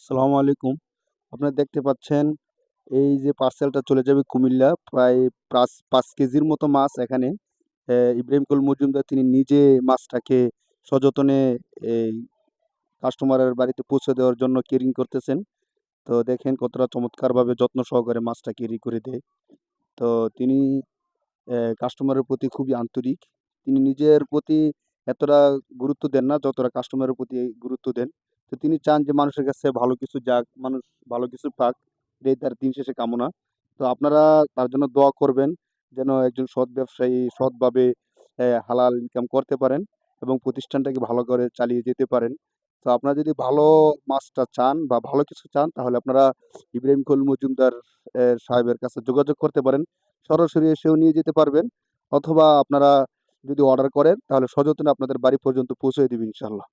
আসসালামু আলাইকুম। আপনারা দেখতে পাচ্ছেন এই যে পার্সেলটা চলে যাবে কুমিল্লা প্রায় ৫ কেজির মতো মাছ এখানে। ইব্রাহিম কুল মজুমদার তিনি নিজে মাছটাকে সযত্নে এই কাস্টমারের বাড়িতে পৌঁছে দেওয়ার জন্য কেরিং করতেছেন। তো দেখেন কতটা চমৎকারভাবে যত্ন সহকারে মাছটা ক্যারি করে দেয়। তো তিনি কাস্টমারের প্রতি খুবই আন্তরিক। তিনি নিজের প্রতি এতটা গুরুত্ব দেন না যতটা কাস্টমারের প্রতি গুরুত্ব দেন। তো তিনি চান যে মানুষের কাছে ভালো কিছু যাক, মানুষ ভালো কিছু পাক। এটাই তার দিন শেষে কামনা। তো আপনারা তার জন্য দোয়া করবেন যেন একজন সৎ ব্যবসায়ী সৎভাবে হালাল ইনকাম করতে পারেন এবং প্রতিষ্ঠানটাকে ভালো করে চালিয়ে যেতে পারেন। তো আপনারা যদি ভালো মাছটা চান বা ভালো কিছু চান তাহলে আপনারা ইব্রাহিম খলিল মজুমদার সাহেবের কাছে যোগাযোগ করতে পারেন। সরাসরি এসেও নিয়ে যেতে পারবেন অথবা আপনারা যদি অর্ডার করেন তাহলে সযত্নে আপনাদের বাড়ি পর্যন্ত পৌঁছে দিবে ইনশাআল্লাহ।